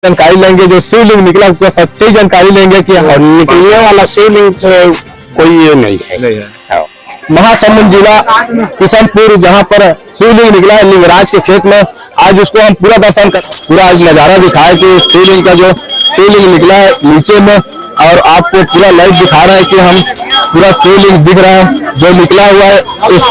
जानकारी लेंगे जो शिवलिंग निकला उसका सच्ची जानकारी लेंगे कि निकलने वाला शिवलिंग से कोई ये नहीं है। महासमुंद जिला किशनपुर जहाँ पर शिवलिंग निकला है लिंगराज के खेत में, आज उसको हम पूरा दर्शन कर पूरा आज नजारा दिखाया कि शिवलिंग का जो शिवलिंग निकला है नीचे में, और आपको पूरा लाइव दिखा रहा है कि हम पूरा शिवलिंग दिख रहा है जो निकला हुआ है इस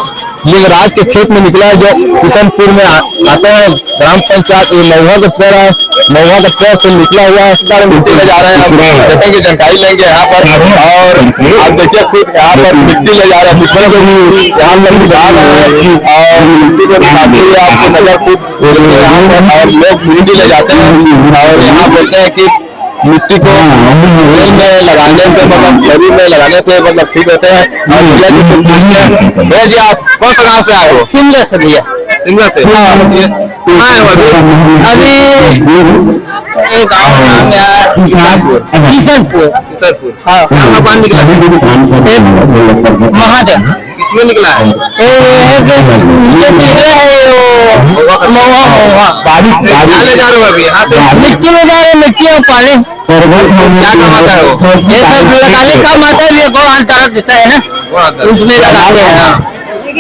लिंगराज के खेत में निकला है, जो किशनपुर में आते हैं ग्राम पंचायत महुआ का पेड़ है, महुआ का पेड़ से निकला हुआ है। मिट्टी ले जा रहे हैं, हम देखेंगे जानकारी लेंगे यहाँ पर, और आप देखिए खुद यहाँ पर मिट्टी ले जा रहे हैं, मिट्टी को भी यहाँ पर दिखा रहे हैं और मिट्टी को दिखाते हुए आपको नजर खुद यहाँ पर, और लोग मिट्टी ले जाते हैं और यहाँ बोलते हैं कि मिट्टी को तेल में लगाने से मतलब शरीर में लगाने से मतलब ठीक होते हैं। और भैया जी से पूछते हैं, भैया जी आप कौन सा गांव से आए हो? शिमला से भैया। शिमला से? हाँ। कहाँ है अभी एक गाँव नाम है किशनपुर। किशनपुर। हाँ। कहाँ पानी निकला? महाजन। किसमें निकला है? बारिश ले जा रहे हो अभी यहाँ से? मिट्टी में जा रहे, मिट्टी और पानी। क्या कमाता है वो? ये सब लगाने का माता है, गो हाथ दर्द देता है ना, उसमें लगाते हैं।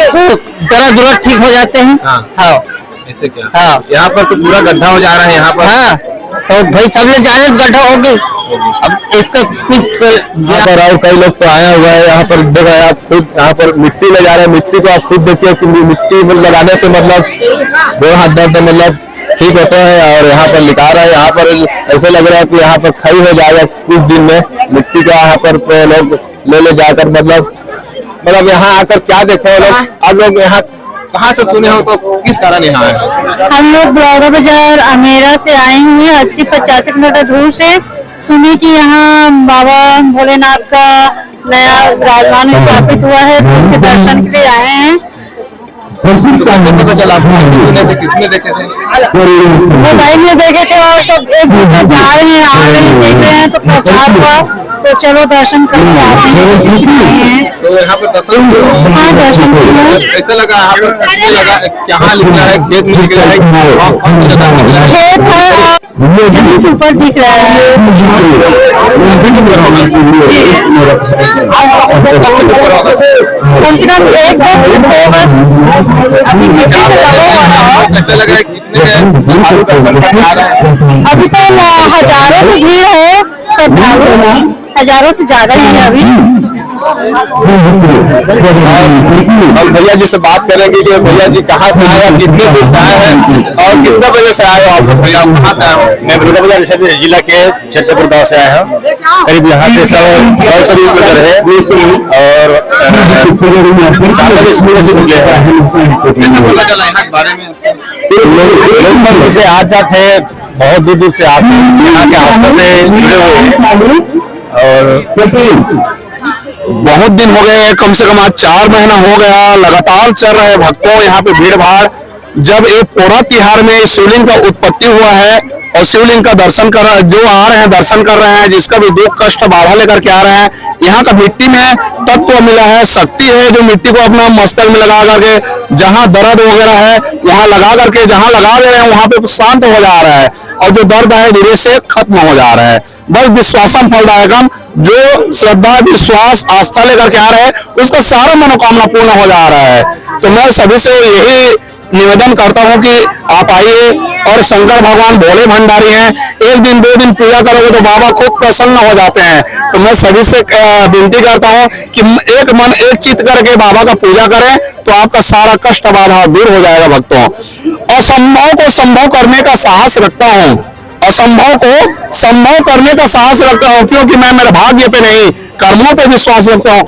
तो दर्द दुर्द ठीक हो जाते हैं। हाँ ऐसे क्या? हाँ। यहाँ पर तो पूरा गड्ढा हो जा रहा है यहाँ पर। हाँ तो भाई सब लोग जाने गड्ढा हो गए, अब इसका कुछ यहाँ पर और कई लोग तो आया हुआ है यहाँ पर, देखा आप खुद यहाँ पर मिट्टी ले जा रहे हैं, मिट्टी को आप खुद देखिए कि मिट्टी लगाने से मतलब दो हाथ दर्द मतलब ठीक होते हैं, और यहाँ पर लिखा रहा है, यहाँ पर ऐसे लग रहा है कि यहाँ पर खई हो जाएगा कुछ दिन में मिट्टी का, यहाँ पर लोग ले जाकर मतलब यहाँ आकर क्या देखे लोग, आप लोग यहाँ कहाँ से सुने हो तो किस कारण यहाँ आए? हम लोग बड़ौदा बाजार अमेरा से आए हुए हैं, 80-85 किलोमीटर दूर से। सुने कि यहाँ बाबा भोलेनाथ का नया राजधानी स्थापित हुआ है, तो उसके दर्शन के लिए आए हैं। तो कैसे पता चला आपको? सुने थे, किसने देखे थे? मोबाइल में देखे थे और सब एक दूसरे जा रहे हैं आ रहे हैं देख रहे हैं, तो प्रचार हुआ तो चलो दर्शन करके आते हैं। तो यहाँ पर दर्शन? हाँ दर्शन किया। कैसे लगा यहाँ पर? कैसे लगा? कहाँ निकला है? खेत में निकला है? कौन सी जगह निकला है? खेत है, जमीन से ऊपर दिख रहा है। कम से कम एक बस अभी मिट्टी से लगा हुआ था। कैसे लग रहा है कितने श्रद्धालु दर्शन करने आ रहे हैं? अभी तो हजारों की भीड़ है, श्रद्धालु हजारों से ज्यादा है अभी। हम भैया जी से बात करेंगे कि भैया जी कहाँ से आए, कितने दूर से आए हैं और कितने बजे से आए हो आप? भैया कहाँ से आए हो? मैं बड़ौदा बाजार जिला के छतरपुर गाँव से आया हूँ, करीब यहाँ से 100 किलोमीटर है, और 4 बजे सुबह से निकले हैं। पता चला यहाँ के बारे में? लोग से आज जाते हैं, बहुत दूर दूर से आते हैं, यहाँ के आसपास से जुड़े हुए हैं, और बहुत दिन हो गए, कम से कम आज 4 महीना हो गया लगातार चल रहे भक्तों यहाँ पे भीड़ भाड़। जब एक पोरा तिहार में शिवलिंग का उत्पत्ति हुआ है और शिवलिंग का दर्शन कर रहे हैं, जो आ रहे हैं दर्शन कर रहे हैं, जिसका भी दुख कष्ट बाधा लेकर के आ रहे हैं, यहाँ का मिट्टी में तत्व मिला है, शक्ति है, जो मिट्टी को अपना मस्तक में लगा करके जहाँ दर्द वगैरह है वहाँ लगा करके जहाँ लगा ले रहे हैं वहाँ पे शांत हो जा रहा है, और जो दर्द है धीरे से खत्म हो जा रहा है। बस विश्वासम फलदायकम, जो श्रद्धा विश्वास आस्था लेकर के आ रहे हैं उसका सारा मनोकामना पूर्ण हो जा रहा है। तो मैं सभी से यही निवेदन करता हूं कि आप आइए, और शंकर भगवान भोले भंडारी हैं, 1 दिन 2 दिन पूजा करोगे तो बाबा खुद प्रसन्न हो जाते हैं। तो मैं सभी से विनती करता हूं कि एक मन एक चित्त करके बाबा का पूजा करें तो आपका सारा कष्ट बाधा दूर हो जाएगा। भक्तों, असंभव को संभव करने का साहस रखता हूं, असंभव को संभव करने का साहस रखता हूं, क्योंकि मैं मेरे भाग्य पे नहीं कर्मों पे विश्वास रखता हूं।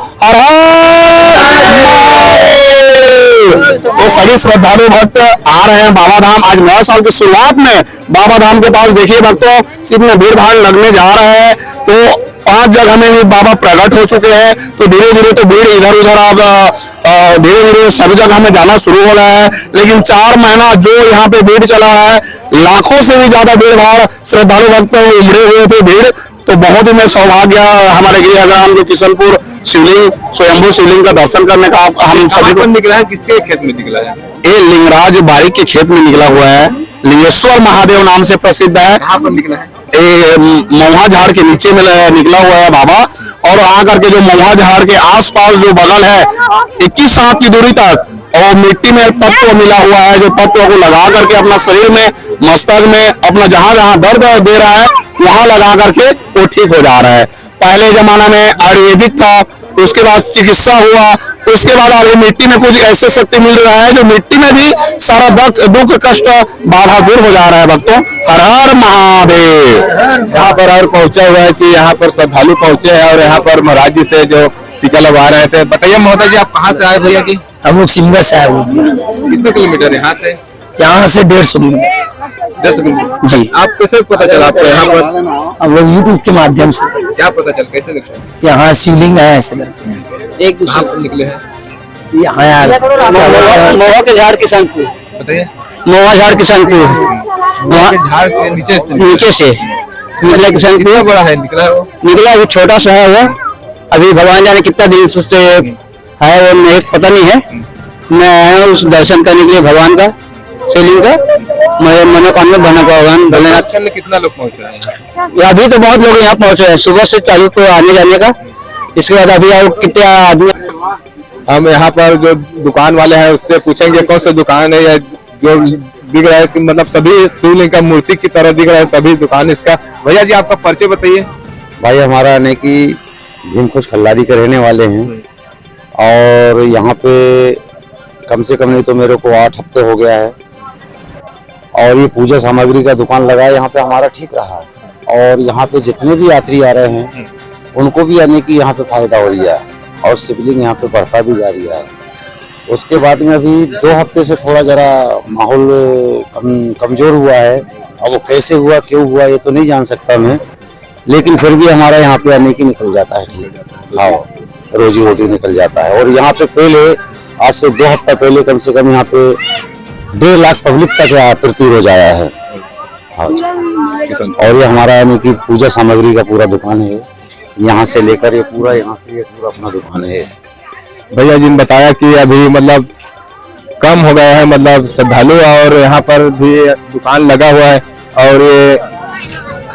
तो सभी श्रद्धालु भक्त आ रहे हैं बाबा धाम। आज नए साल की शुरुआत में बाबा धाम के पास देखिए भक्तों कितने भीड़ भाड़ लगने जा रहे हैं। तो 5 जगह में भी बाबा प्रकट हो चुके हैं, तो धीरे धीरे तो भीड़ इधर उधर अब धीरे धीरे सभी जगह में जाना शुरू हो रहा है। लेकिन 4 महीना जो यहाँ पे भीड़ चला है, लाखों से भी ज्यादा भीड़ भाड़ श्रद्धालु भक्त उमड़े हुए थे भीड़। तो बहुत ही मैं सौभाग्य हमारे गृहग्राम जो किशनपुर शिवलिंग स्वयंभू शिवलिंग का दर्शन करने का हम सभी को। निकला है किसके खेत में निकला है? ये लिंगराज बारिक के खेत में निकला हुआ है, लिंगेश्वर महादेव नाम से प्रसिद्ध है। कहाँ पर निकला है? ये महुआ झाड़ के नीचे में निकला हुआ है बाबा, और आकर के जो महुआ झाड़ के आसपास जो बगल है 21 हाथ की दूरी तक, और मिट्टी में तत्व मिला हुआ है, जो तत्व को लगा करके अपना शरीर में, मस्तक में, अपना जहां जहां दर्द दे रहा है वहां लगा करके वो ठीक हो जा रहा है। पहले जमाना में आयुर्वेदिक था, उसके बाद चिकित्सा हुआ, उसके बाद अभी मिट्टी में कुछ ऐसे शक्ति मिल रहा है जो मिट्टी में भी सारा दुख कष्ट बाधा दूर हो जा रहा है। भक्तों, हर हर महादेव। यहाँ पर और पहुंचा हुआ है कि यहाँ पर श्रद्धालु पहुंचे हैं और यहाँ पर महाराज जी से जो टीका लगवा रहे थे। बताइए महोदय जी, आप कहाँ से आए भैया की? हम लोग सिमगा से आए हुए हैं। कितने किलोमीटर यहाँ से? यहाँ से 150 किलोमीटर 10 किलोमीटर। जी। आप कैसे पता चला आपको यहाँ पर? हम लोग यूट्यूब के माध्यम से क्या पता चल, कैसे देखा? यहाँ शिवलिंग है ऐसे करके। एक कहाँ पर निकले हैं? यहाँ महुआ के झाड़ किशनपुर, बताइए। महुआ झाड़ किशनपुर, वहाँ के झाड़ के नीचे से निकला किशनपुर। कितना बड़ा है निकला है वो? निकला अभी छोटा सा है वो, अभी भगवान जाने कितना दिन से है वो नहीं पता नहीं है। मैं आया उस दर्शन करने के लिए भगवान का, शिवलिंग का, मेरे मनोकामना बना भगवान भोलेनाथ। करने कितना लोग पहुँचा है? अभी तो बहुत लोग यहाँ पहुंचे हैं, सुबह से चालू को आने जाने का। इसके बाद अभी और कितने आदमी। हम यहाँ पर जो दुकान वाले हैं उससे पूछेंगे कौन सी दुकान है, या जो दिख रहा है कि मतलब सभी शिवलिंग का मूर्ति की तरह दिख रहा है सभी दुकान इसका। भैया जी, आपका परिचय बताइए। भाई हमारा यानी कि भीमखोज खल्लारी के रहने वाले हैं, और यहाँ पे कम से कम नहीं तो मेरे को 8 हफ्ते हो गया है, और ये पूजा सामग्री का दुकान लगा है यहाँ पे हमारा ठीक रहा। और यहाँ पे जितने भी यात्री आ रहे हैं उनको भी यानी कि यहाँ पे फायदा हो रहा है, और शिवलिंग यहाँ पे बढ़ता भी जा रहा है। उसके बाद में अभी 2 हफ्ते से थोड़ा जरा माहौल कमजोर हुआ है। अब वो कैसे हुआ, क्यों हुआ, ये तो नहीं जान सकता मैं, लेकिन फिर भी हमारा यहाँ पे आने की निकल जाता है ठीक। हाँ, रोजी रोटी निकल जाता है। और यहाँ पे पहले आज से 2 हफ्ता पहले कम से कम यहाँ पे 1.5 लाख पब्लिक तक आपूर्ति हो जाया है। हाँ, और ये हमारा यानी कि पूजा सामग्री का पूरा दुकान है, यहाँ से लेकर ये पूरा अपना दुकान है। भैया जी ने बताया कि अभी मतलब कम हो गया है मतलब श्रद्धालु, और यहाँ पर भी दुकान लगा हुआ है, और ये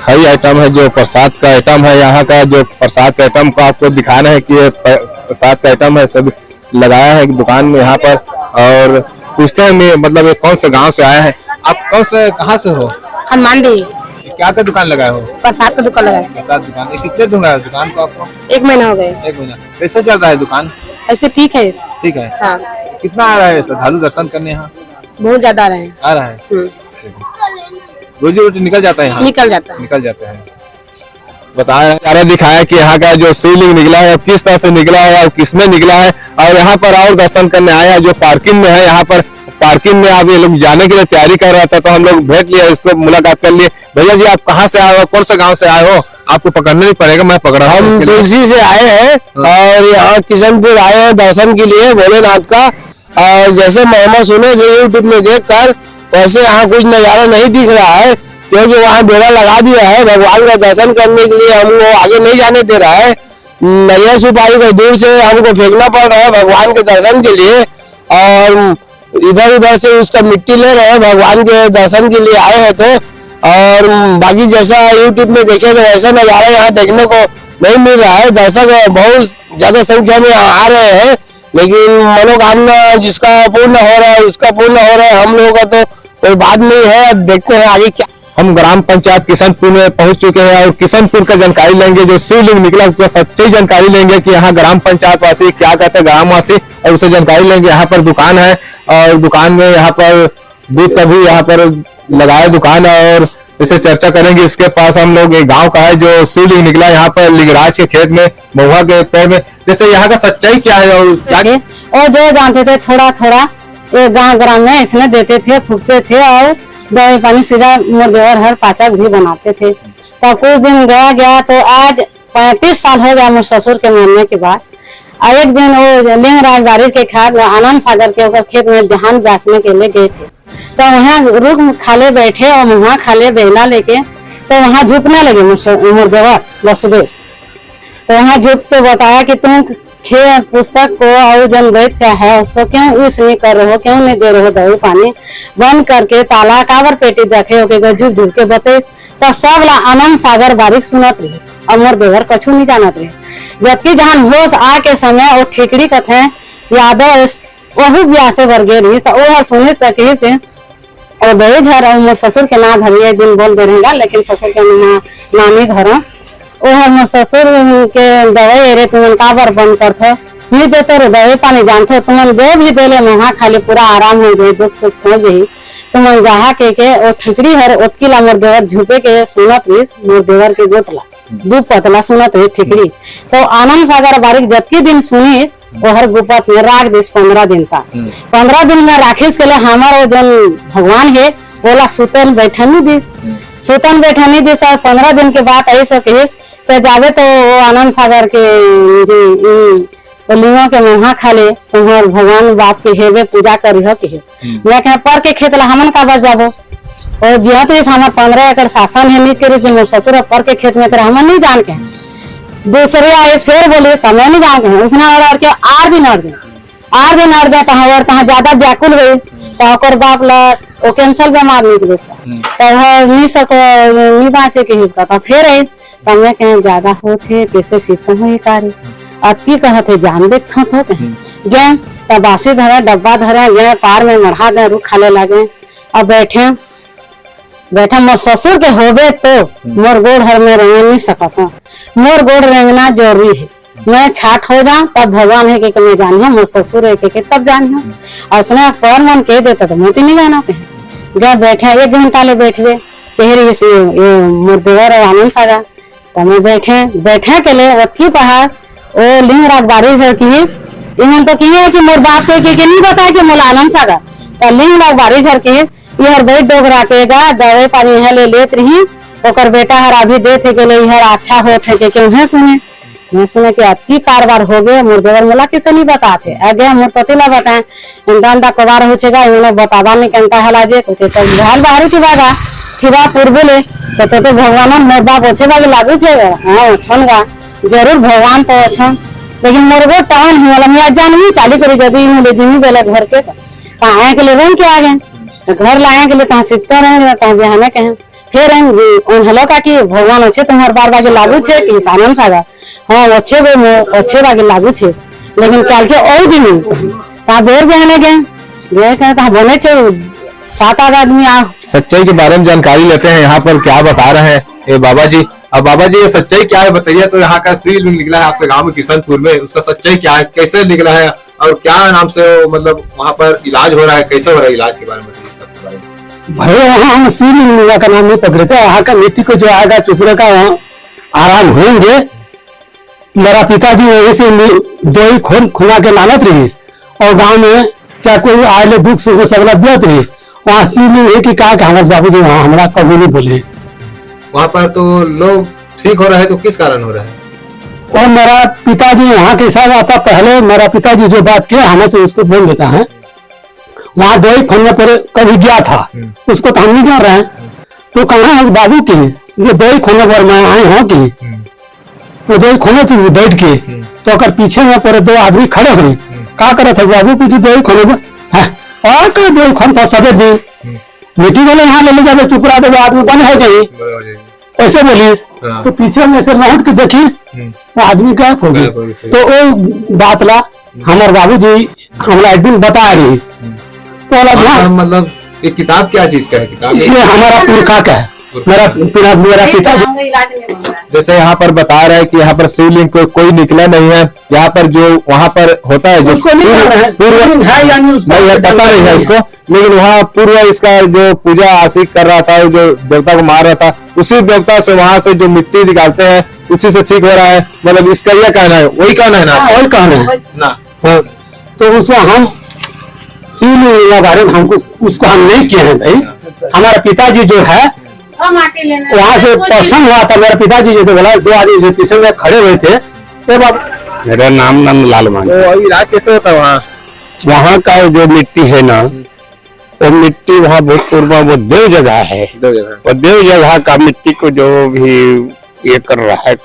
हरी आइटम है जो प्रसाद का आइटम है। यहाँ का जो प्रसाद का आइटम को आपको दिखाना है कि ये प्रसाद का आइटम है, सब लगाया है दुकान में यहाँ पर। और पूछते हैं मतलब ये कौन से गांव से आया है? आप कहाँ से हो? हनुमान देवी। क्या का दुकान लगाए हो? प्रसाद का दुकान लगाए। प्रसाद दुकान। कितने दिन है दुकान को आपको? 1 महीना हो गए। 1 महीना। कैसे चल रहा है दुकान? ऐसे ठीक है। ठीक है। हाँ। कितना आ रहा है श्रद्धालु दर्शन करने यहाँ? बहुत ज्यादा रहे हैं। आ रहा है। रोजी रोटी निकल जाता है यहाँ? निकल जाता है। बताया दिखाया कि यहाँ का जो शिवलिंग निकला है अब किस तरह से निकला है और किसमें निकला है, और यहाँ पर और दर्शन करने आया जो पार्किंग में है। यहाँ पर पार्किंग में आप ये लोग जाने के लिए तैयारी कर रहा था, तो हम लोग भेंट लिया, इसको मुलाकात कर लिए। भैया जी, आप कहाँ से आए हो, कौन से गांव से आए हो? आपको पकड़ना नहीं पड़ेगा, मैं पकड़ा। हम तुलसी से आए हैं और यहाँ किशनपुर आए हैं दर्शन के लिए भोलेनाथ का। और जैसे महिमा सुने थे यूट्यूब में देखकर, वैसे यहाँ कुछ नजारा नहीं दिख रहा है, क्योंकि वहाँ बेड़ा लगा दिया है। भगवान का दर्शन करने के लिए हमको आगे नहीं जाने दे रहा है। नरिया सुपारी को दूर से हमको फेंकना पड़ रहा है भगवान के दर्शन के लिए, और इधर उधर से उसका मिट्टी ले रहे हैं भगवान के दर्शन के लिए आए हैं। तो और बाकी जैसा यूट्यूब में देखे तो वैसा नजारा यहाँ देखने को नहीं मिल रहा है। दर्शक बहुत ज्यादा संख्या में आ रहे हैं, लेकिन मनोकामना जिसका पूर्ण हो रहा है उसका पूर्ण हो रहा है। हम लोगों का तो कोई बात नहीं है, अब देखते हैं आगे क्या। हम ग्राम पंचायत किशनपुर में पहुंच चुके हैं और किशनपुर का जानकारी लेंगे, जो शिवलिंग निकला उसका सच्ची जानकारी लेंगे कि यहाँ ग्राम पंचायत वासी क्या कहते हैं, ग्रामवासी, और उसे जानकारी लेंगे। यहाँ पर दुकान है और दुकान में यहाँ पर दूध का भी यहाँ पर लगाया दुकान, और इसे चर्चा करेंगे। इसके पास हम लोग एक गांव का है जो शिवलिंग निकला यहाँ पर लिंगराज के खेत में, महुआ के पेड़ में। जैसे यहाँ का सच्चाई क्या है और क्या? और जो जानते थे थोड़ा थोड़ा एक गाँव ग्राम में इसमें देते थे, फूकते थे, और दवाई पानी सीधा मुर्देवर हर पाचक भी बनाते थे। तो कुछ दिन गया तो आज 35 साल हो गया मेरे ससुर के मरने के बाद। एक दिन वो लिंगराज बारिश के खेत आनंद सागर के खेत में धान बेचने के लिए गए थे, तो वहाँ रुक खाले बैठे और वहाँ खाले बेला लेके, तो वहाँ झुकने लगे मुर्देवर वसुदेव। तो वहाँ झुक के बताया कि तुम पुस्तक को और जन वैद्य क्या है उसको क्यों यूज नहीं कर रहे हो, क्यों नहीं दे रहे हो दवाई पानी, बंद करके ताला काबर पेटी रखे हो झुक झुक के बते तो सब ला आनंद सागर बारिक सुनत रही और मोर देवर कछु नहीं जानत रहे। जबकि जहाँ होश आके समय वो ठिकड़ी कथे यादव वही ब्याह से भर गए रही तो वो सुने तक और बड़े घर और मोर ससुर के ना धरिए दिन बोल दे रहेगा, लेकिन ससुर के नानी घर वो मोर ससुर के दवाई रे तुम काबर बंद करते नहीं देते रे दवाई पानी जानते तुम दे भी दे वहाँ खाली पूरा आराम हो गई दुख सुख सो गई तुम जहा के वो ठिकड़ी हर ओतकीला मोर देवर झुपे के सुनत रहीस मोर देवर के गोतला दू पतला सुनत रही ठिकड़ी तो आनंद सागर बारिक जबकि दिन सुनी वो हर गुपत में राख दिस 15 दिन था। 15 दिन में राखिस के लिए हमारे जो भगवान है बोला सुतन बैठनी दी सुतन बैठनी दी 15 दिन के बाद ऐसा कहिस तो जावे तो वो आनंद सागर के लिंगों के मुहा खाले तुम्हार भगवान बाप के हेवे पूजा करी हो कहिस मैं कह पर के खेत ला हमन का बच जाबो और जिया तो हमार 15 एकड़ शासन है नहीं करे मोर ससुर पर के खेत में करे हमन नहीं जान के दूसरे आए फिर बोले समय नहीं जान के उसने और के 8 दिन अड़ गए तहाँ ज्यादा व्याकुल गई तो बाप ला वो कैंसर बीमार निकले तो नहीं सको नहीं बाँचे के हिस्सा तो फिर आई तो मैं कहीं ज्यादा होते कैसे सीखता हूँ ये कार्य अति कहते जान देखता तो कहीं गए तब बासी धरे डब्बा धरे गए पार में मढ़ा दे रुख खाले लगे और बैठा मोर ससुर के होबे तो मोर गोड़ हर में रेंग नहीं सकता मोर गोड़ रेंगना जरूरी है मैं छाट हो जाऊं तब भगवान है कि मैं जानी मोर ससुर है कि तब जानी और उसने पर मन कह देता तो मैं तो नहीं जाना कहीं गए बैठे 1 घंटा ले बैठ गए फिर मोर देवर और आनंद सागर तो मैं बैठे के लिए वही पहाड़ वो लिंग राग बारिश है की तो की है कि मोर बाप के नहीं बताया कि मोला आनंद सागर तो लिंग राग बारिश है की यहर बैठ डोग राखेगा दवाई पानी यहाँ ले लेत रही ओकर बेटा हर अभी देते के लिए यहर अच्छा होते के क्यों है सुने मैं सुने कि अति कारबार हो गए मोर देवर मोला किसे नहीं बताते आगे मोर पति ला बताए इंदा कबार हो छेगा इन्होंने बतावा नहीं कंटा हला जे तो घाल बाहरी की बागा फिरा पूर्व ले तो भगवान मोर बाप अच्छे बागे लागू छे हाँ अच्छन गा जरूर भगवान तो अच्छा लेकिन मोर वो टाउन है मैं जानवी चाली करी जदी ले जिमी बेले घर के आए के लिए रंग के आ गए घर लाए के लिए कहाँ सीखते रहे कहाँ बिहाने कहें फिर हेलो का कि भगवान अच्छे तुम्हारे बार बागे लागू छे कि आनंद सागर हाँ अच्छे बागे लागू छे लेकिन कल के और दिन कहाँ बेर बिहाने गए कहाँ बने 7-8 आदमी आ सच्चाई के बारे में जानकारी लेते हैं यहाँ पर क्या बता रहे हैं ये बाबा जी। अब बाबा जी ये सच्चाई क्या है बताइए। तो यहाँ का श्रीलिंग निकला है आपके गांव में किशनपुर में, उसका सच्चाई क्या है, कैसे निकला है और क्या नाम से मतलब वहाँ पर इलाज हो रहा है, कैसे हो रहा है इलाज के बारे में बताइए। भाई वहाँ हम श्रीलिंग का नाम नहीं पकड़े थे, यहाँ का मिट्टी को जो आएगा चुपड़े का वहाँ आराम होंगे। मेरा पिताजी वही से 2 ही खून खुना के लानत रही और गाँव में चाहे कोई आए दुख सुख सगला दियत रही। वहाँ श्रीलिंग है कि कहा हमारे बाबू जी वहाँ हमारा कभी नहीं बोले। वहाँ पर तो लोग ठीक हो रहे हैं तो किस कारण हो रहा है? और मेरा पिताजी वहाँ के हिसाब आता पहले मेरा पिताजी जो बात किया हमें से उसको बोल देता है। वहाँ 2 ही खोने पर कभी गया था उसको तो हम नहीं जान रहे हैं। तो कहाँ है बाबू की ये 2 ही खोने पर मैं आए हूँ की तो 2 ही खोने थे बैठ के तो अगर पीछे में पर 2 आदमी खड़े हुए क्या करे थे बाबू पीछे 2 ही खोने में और 2 ही खोन था सभी दिन मिट्टी वाले यहाँ ले जाए चुपड़ा दे आदमी बंद हो जाए ऐसे बोलिस। तो पीछे में से लौट के देखिस तो आदमी क्या हो गई। तो वो बात ला हमारे बाबूजी हमारा एक दिन बता रही तो मतलब ये किताब क्या चीज का है? किताब ये हमारा पुरखा का है, मेरा पिता जैसे यहाँ पर बता रहे हैं कि यहाँ पर शिवलिंग कोई निकला नहीं है। यहाँ पर जो वहाँ पर होता है जो पूर्व है यानी पता नहीं है इसको, लेकिन वहाँ पूर्व इसका जो पूजा आशिक कर रहा था जो देवता को मार रहा था उसी देवता से वहाँ से जो मिट्टी निकालते हैं उसी से ठीक हो रहा है। मतलब इसका यह कहना है, वही कहना है ना? वही कहना है ना। तो उसको हम शिवलिंग के बारे में हमको उसको हम नहीं किए हैं भाई। हमारा पिताजी जो है वहाँ से प्रसन्न हुआ था। मेरा पिताजी जैसे बोला 2 आदमी से पीछे में खड़े हुए थे। मेरा नाम नंदलाल मान। तो इलाज कैसे होता है वहाँ का जो मिट्टी है ना वो मिट्टी वहाँ बहुत पूर्व वो देव जगह है। वो देव जगह का मिट्टी को जो भी ये कर रहा है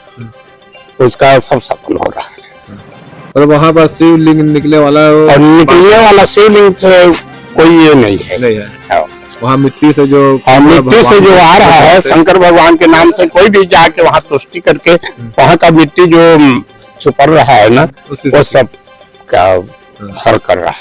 उसका सब सफल हो रहा है। और वहाँ पर शिवलिंग निकले वाला और निकलने वाला शिवलिंग से कोई ये नहीं है। नहीं है, वहाँ मिट्टी से जो मिट्टी से जो आ रहा है शंकर भगवान के नाम से, कोई भी जाके वहाँ तुष्टि करके वहाँ का मिट्टी जो छुपल रहा है ना, वो सब का हल कर रहा है।